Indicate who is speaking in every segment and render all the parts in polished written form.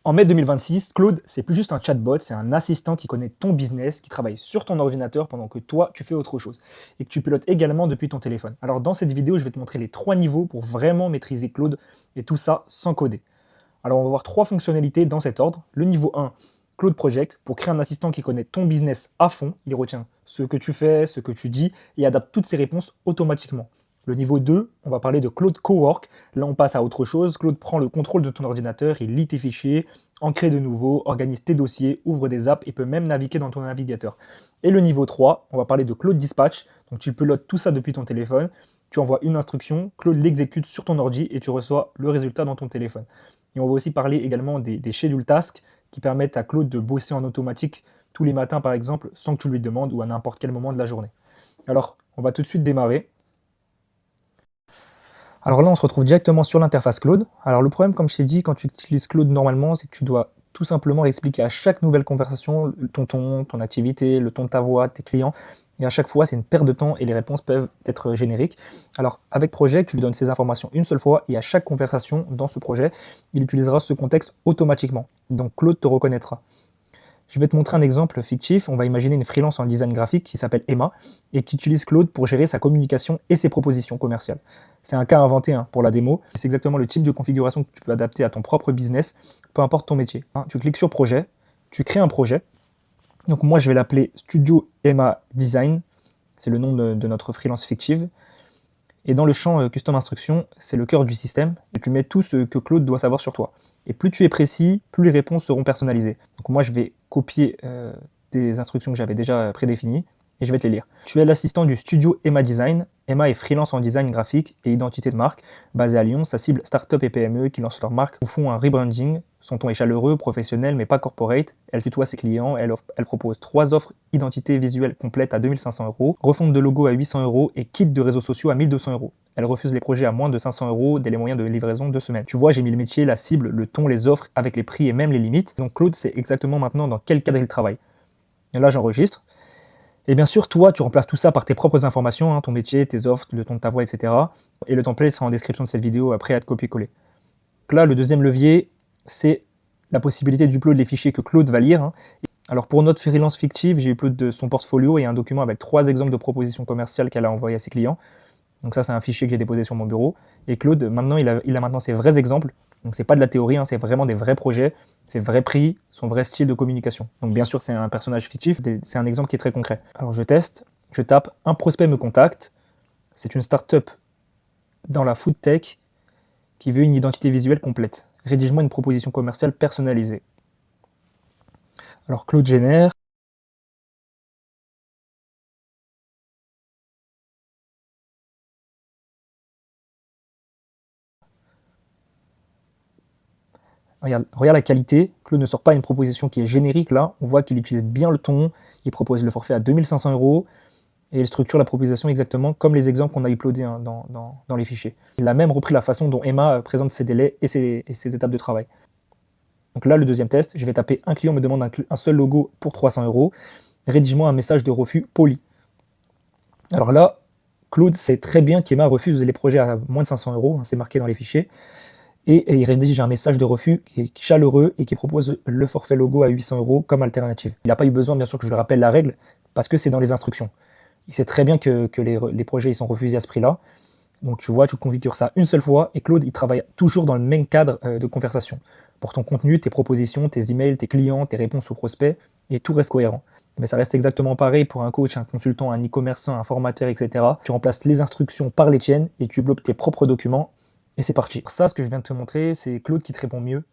Speaker 1: En mai 2026, Claude, c'est plus juste un chatbot, c'est un assistant qui connaît ton business, qui travaille sur ton ordinateur pendant que toi, tu fais autre chose et que tu pilotes également depuis ton téléphone. Alors dans cette vidéo, je vais te montrer les 3 niveaux pour vraiment maîtriser Claude et tout ça sans coder. Alors on va voir 3 fonctionnalités dans cet ordre. Le niveau 1, Claude Project, pour créer un assistant qui connaît ton business à fond, il retient ce que tu fais, ce que tu dis et adapte toutes ses réponses automatiquement. Le niveau 2, on va parler de Claude Cowork. Là, on passe à autre chose. Claude prend le contrôle de ton ordinateur, il lit tes fichiers, en crée de nouveaux, organise tes dossiers, ouvre des apps et peut même naviguer dans ton navigateur. Et le niveau 3, on va parler de Claude Dispatch. Donc tu pilotes tout ça depuis ton téléphone. Tu envoies une instruction, Claude l'exécute sur ton ordi et tu reçois le résultat dans ton téléphone. Et on va aussi parler également des schedule tasks qui permettent à Claude de bosser en automatique tous les matins par exemple sans que tu lui demandes ou à n'importe quel moment de la journée. Alors, on va tout de suite démarrer. Alors là, on se retrouve directement sur l'interface Claude. Alors le problème, comme je t'ai dit, quand tu utilises Claude normalement, c'est que tu dois tout simplement expliquer à chaque nouvelle conversation ton ton, ton activité, le ton de ta voix, tes clients. Et à chaque fois, c'est une perte de temps et les réponses peuvent être génériques. Alors avec Project, tu lui donnes ces informations une seule fois et à chaque conversation dans ce projet, il utilisera ce contexte automatiquement. Donc Claude te reconnaîtra. Je vais te montrer un exemple fictif. On va imaginer une freelance en design graphique qui s'appelle Emma et qui utilise Claude pour gérer sa communication et ses propositions commerciales. C'est un cas inventé pour la démo. C'est exactement le type de configuration que tu peux adapter à ton propre business, peu importe ton métier. Tu cliques sur projet, tu crées un projet. Donc moi, je vais l'appeler Studio Emma Design. C'est le nom de notre freelance fictive. Et dans le champ Custom Instruction, c'est le cœur du système. Et tu mets tout ce que Claude doit savoir sur toi. Et plus tu es précis, plus les réponses seront personnalisées. Donc moi, je vais copier des instructions que j'avais déjà prédéfinies et je vais te les lire. Tu es l'assistant du studio Emma Design. Emma est freelance en design graphique et identité de marque. Basée à Lyon, sa cible start-up et PME qui lancent leur marque ou font un rebranding. Son ton est chaleureux, professionnel, mais pas corporate. Elle tutoie ses clients. Elle propose 3 offres identité visuelle complète à 2500 €, refonte de logo à 800 € et kit de réseaux sociaux à 1200 €. Elle refuse les projets à moins de 500 € dès les moyens de livraison 2 semaines. Tu vois, j'ai mis le métier, la cible, le ton, les offres, avec les prix et même les limites. Donc Claude sait exactement maintenant dans quel cadre il travaille. Et là, j'enregistre. Et bien sûr, toi, tu remplaces tout ça par tes propres informations, ton métier, tes offres, le ton de ta voix, etc. Et le template sera en description de cette vidéo, après à te copier-coller. Donc là, le deuxième levier, c'est la possibilité d'upload les fichiers que Claude va lire. Alors pour notre freelance fictive, j'ai upload de son portfolio et un document avec 3 exemples de propositions commerciales qu'elle a envoyées à ses clients. Donc ça, c'est un fichier que j'ai déposé sur mon bureau. Et Claude, maintenant, il a maintenant ses vrais exemples. Donc c'est pas de la théorie, c'est vraiment des vrais projets, ses vrais prix, son vrai style de communication. Donc bien sûr, c'est un personnage fictif, c'est un exemple qui est très concret. Alors je teste, je tape « Un prospect me contacte ». C'est une start-up dans la food tech qui veut une identité visuelle complète. Rédige-moi une proposition commerciale personnalisée. Alors Claude génère. Regarde la qualité, Claude ne sort pas une proposition qui est générique là, on voit qu'il utilise bien le ton, il propose le forfait à 2500 € et il structure la proposition exactement comme les exemples qu'on a uploadés dans les fichiers. Il a même repris la façon dont Emma présente ses délais et ses étapes de travail. Donc là, le deuxième test, je vais taper « Un client me demande un seul logo pour 300 €, rédige-moi un message de refus poli ». Alors là, Claude sait très bien qu'Emma refuse les projets à moins de 500 €, c'est marqué dans les fichiers. Et il rédige un message de refus qui est chaleureux et qui propose le forfait logo à 800 € comme alternative. Il n'a pas eu besoin, bien sûr, que je le rappelle la règle, parce que c'est dans les instructions. Il sait très bien que les projets ils sont refusés à ce prix-là. Donc tu vois, tu configures ça une seule fois, et Claude, il travaille toujours dans le même cadre de conversation. Pour ton contenu, tes propositions, tes emails, tes clients, tes réponses aux prospects, et tout reste cohérent. Mais ça reste exactement pareil pour un coach, un consultant, un e-commerçant, un formateur, etc. Tu remplaces les instructions par les tiennes, et tu bloques tes propres documents, et c'est parti. Ça, ce que je viens de te montrer, c'est Claude qui te répond mieux,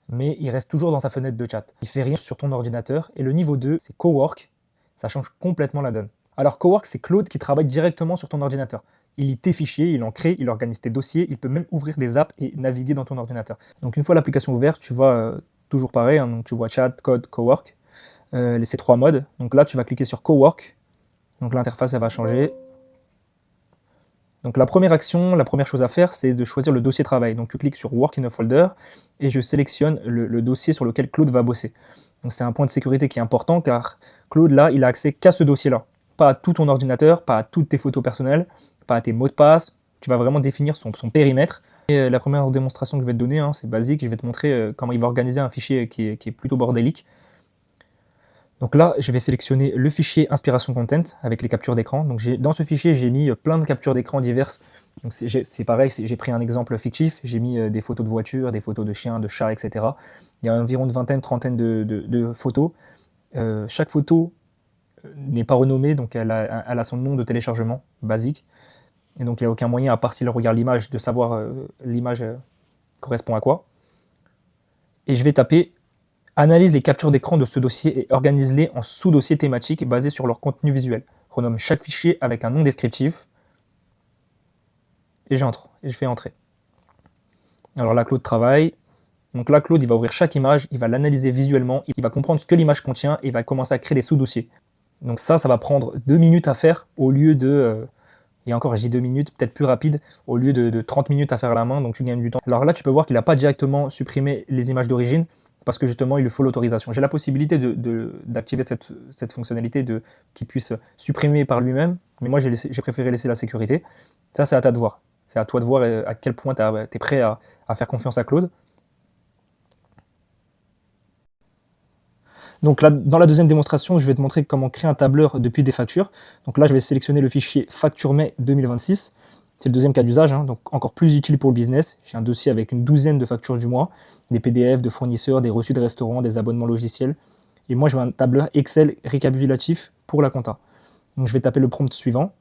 Speaker 1: mais il reste toujours dans sa fenêtre de chat. Il fait rien sur ton ordinateur. Et le niveau 2, c'est Cowork. Ça change complètement la donne. Alors Cowork, c'est Claude qui travaille directement sur ton ordinateur. Il lit tes fichiers, il en crée, il organise tes dossiers, il peut même ouvrir des apps et naviguer dans ton ordinateur. Donc une fois l'application ouverte, tu vois toujours pareil, donc tu vois chat, code, Cowork, ces 3 modes. Donc là, tu vas cliquer sur Cowork. Donc l'interface, elle va changer. Donc la première action, la première chose à faire, c'est de choisir le dossier travail. Donc tu cliques sur Work in a folder et je sélectionne le dossier sur lequel Claude va bosser. Donc c'est un point de sécurité qui est important car Claude, là, il a accès qu'à ce dossier-là. Pas à tout ton ordinateur, pas à toutes tes photos personnelles, pas à tes mots de passe. Tu vas vraiment définir son périmètre. Et la première démonstration que je vais te donner, c'est basique, je vais te montrer comment il va organiser un fichier qui est plutôt bordélique. Donc là, je vais sélectionner le fichier Inspiration Content avec les captures d'écran. Donc dans ce fichier, j'ai mis plein de captures d'écran diverses. Donc c'est pareil, j'ai pris un exemple fictif, j'ai mis des photos de voitures, des photos de chiens, de chats, etc. Il y a environ une vingtaine, trentaine de photos. Chaque photo n'est pas renommée, donc elle a son nom de téléchargement basique. Et donc il n'y a aucun moyen, à part s'il regarde l'image, de savoir l'image correspond à quoi. Et je vais taper « Analyse les captures d'écran de ce dossier et organise-les en sous-dossiers thématiques basés sur leur contenu visuel. Renomme chaque fichier avec un nom descriptif. » Et j'entre, et je fais entrer. Alors là, Claude travaille. Donc là, Claude, il va ouvrir chaque image, il va l'analyser visuellement, il va comprendre ce que l'image contient et il va commencer à créer des sous-dossiers. Donc ça va prendre 2 minutes à faire au lieu de... et encore, je dis 2 minutes, peut-être plus rapide, au lieu de 30 minutes à faire à la main, donc tu gagnes du temps. Alors là, tu peux voir qu'il n'a pas directement supprimé les images d'origine, parce que justement, il lui faut l'autorisation. J'ai la possibilité d'activer cette fonctionnalité qu'il puisse supprimer par lui-même, mais moi, j'ai préféré laisser la sécurité. Ça, c'est à toi de voir. C'est à toi de voir à quel point tu es prêt à faire confiance à Claude. Donc là, dans la deuxième démonstration, je vais te montrer comment créer un tableur depuis des factures. Donc là, je vais sélectionner le fichier facture mai 2026. C'est le deuxième cas d'usage, donc encore plus utile pour le business. J'ai un dossier avec une douzaine de factures du mois, des PDF de fournisseurs, des reçus de restaurants, des abonnements logiciels. Et moi, je veux un tableur Excel récapitulatif pour la compta. Donc je vais taper le prompt suivant.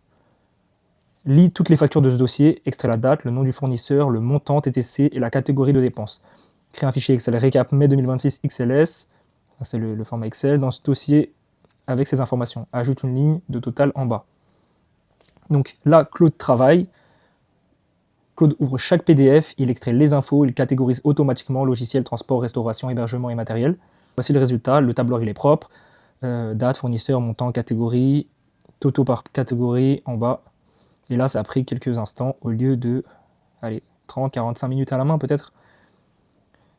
Speaker 1: Lis toutes les factures de ce dossier, extrait la date, le nom du fournisseur, le montant TTC et la catégorie de dépenses. Crée un fichier Excel récap mai 2026 XLS. C'est le format Excel, dans ce dossier avec ces informations. Ajoute une ligne de total en bas. Donc là, Claude travaille. Claude ouvre chaque PDF, il extrait les infos, il catégorise automatiquement logiciel, transport, restauration, hébergement et matériel. Voici le résultat, le tableur il est propre. Date, fournisseur, montant, catégorie, totaux par catégorie en bas. Et là, ça a pris quelques instants au lieu de 30-45 minutes à la main peut-être.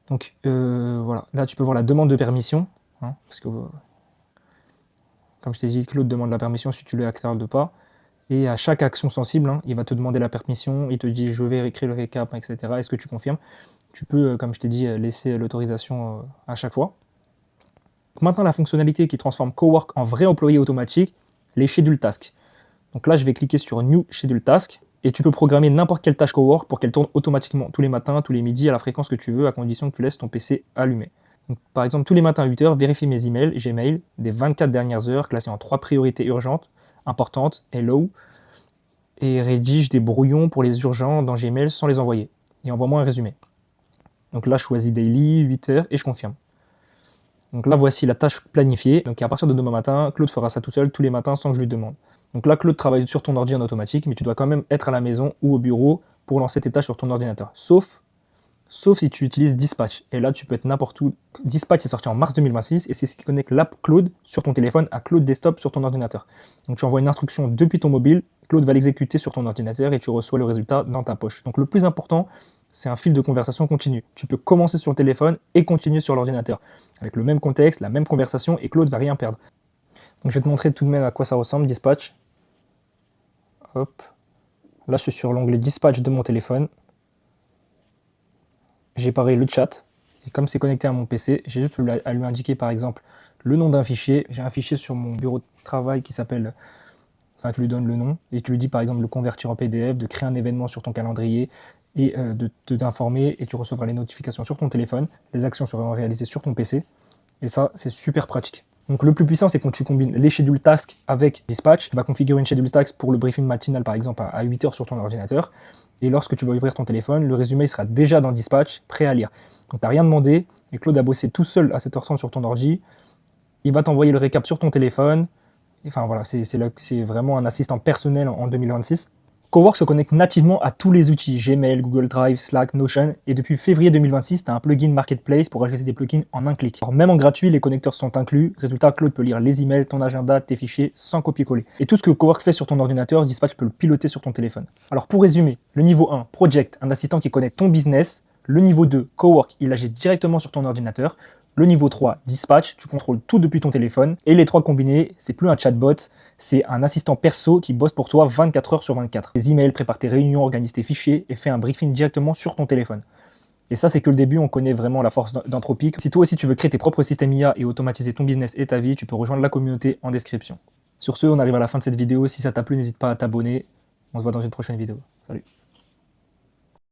Speaker 1: Donc voilà, là tu peux voir la demande de permission, parce que comme je t'ai dit, Claude demande la permission si tu lui accordes pas. Et à chaque action sensible, il va te demander la permission, il te dit je vais écrire le récap, etc. Est-ce que tu confirmes? Tu peux, comme je t'ai dit, laisser l'autorisation à chaque fois. Maintenant, la fonctionnalité qui transforme Cowork en vrai employé automatique, les schedule tasks. Donc là, je vais cliquer sur New Schedule Task. Et tu peux programmer n'importe quelle tâche Cowork pour qu'elle tourne automatiquement tous les matins, tous les midis, à la fréquence que tu veux, à condition que tu laisses ton PC allumé. Donc, par exemple, tous les matins à 8h, vérifie mes emails, Gmail, des 24 dernières heures, classés en 3 priorités urgentes, importantes et low, et rédige des brouillons pour les urgents dans Gmail sans les envoyer. Et envoie-moi un résumé. Donc là, je choisis Daily, 8h, et je confirme. Donc là, voici la tâche planifiée. Donc à partir de demain matin, Claude fera ça tout seul tous les matins sans que je lui demande. Donc là, Claude travaille sur ton ordi en automatique, mais tu dois quand même être à la maison ou au bureau pour lancer tes tâches sur ton ordinateur. Sauf si tu utilises Dispatch. Et là, tu peux être n'importe où. Dispatch est sorti en mars 2026 et c'est ce qui connecte l'app Claude sur ton téléphone à Claude Desktop sur ton ordinateur. Donc tu envoies une instruction depuis ton mobile, Claude va l'exécuter sur ton ordinateur et tu reçois le résultat dans ta poche. Donc le plus important, c'est un fil de conversation continu. Tu peux commencer sur le téléphone et continuer sur l'ordinateur. Avec le même contexte, la même conversation et Claude va rien perdre. Donc je vais te montrer tout de même à quoi ça ressemble, Dispatch. Hop. Là, je suis sur l'onglet Dispatch de mon téléphone. J'ai paré le chat. Et comme c'est connecté à mon PC, j'ai juste à lui indiquer par exemple le nom d'un fichier. J'ai un fichier sur mon bureau de travail qui s'appelle... Enfin, tu lui donnes le nom et tu lui dis par exemple de le convertir en PDF, de créer un événement sur ton calendrier et d'informer et tu recevras les notifications sur ton téléphone. Les actions seront réalisées sur ton PC. Et ça, c'est super pratique. Donc le plus puissant, c'est quand tu combines les schedule tasks avec Dispatch. Tu vas configurer une schedule task pour le briefing matinal, par exemple, à 8h sur ton ordinateur. Et lorsque tu vas ouvrir ton téléphone, le résumé sera déjà dans Dispatch, prêt à lire. Donc tu n'as rien demandé, et Claude a bossé tout seul à 7h30 sur ton ordi. Il va t'envoyer le récap sur ton téléphone. Enfin voilà, c'est vraiment un assistant personnel en 2026. Cowork se connecte nativement à tous les outils, Gmail, Google Drive, Slack, Notion, et depuis février 2026, tu as un plugin Marketplace pour ajouter des plugins en un clic. Alors même en gratuit, les connecteurs sont inclus, résultat, Claude peut lire les emails, ton agenda, tes fichiers, sans copier-coller. Et tout ce que Cowork fait sur ton ordinateur, Dispatch peut le piloter sur ton téléphone. Alors pour résumer, le niveau 1, Project, un assistant qui connaît ton business, Le niveau 2, Cowork, il agit directement sur ton ordinateur. Le niveau 3, Dispatch, tu contrôles tout depuis ton téléphone. Et les trois combinés, c'est plus un chatbot, c'est un assistant perso qui bosse pour toi 24 heures sur 24. Les emails, prépare tes réunions, organise tes fichiers et fait un briefing directement sur ton téléphone. Et ça, c'est que le début, on connaît vraiment la force d'Anthropic. Si toi aussi tu veux créer tes propres systèmes IA et automatiser ton business et ta vie, tu peux rejoindre la communauté en description. Sur ce, on arrive à la fin de cette vidéo. Si ça t'a plu, n'hésite pas à t'abonner. On se voit dans une prochaine vidéo. Salut!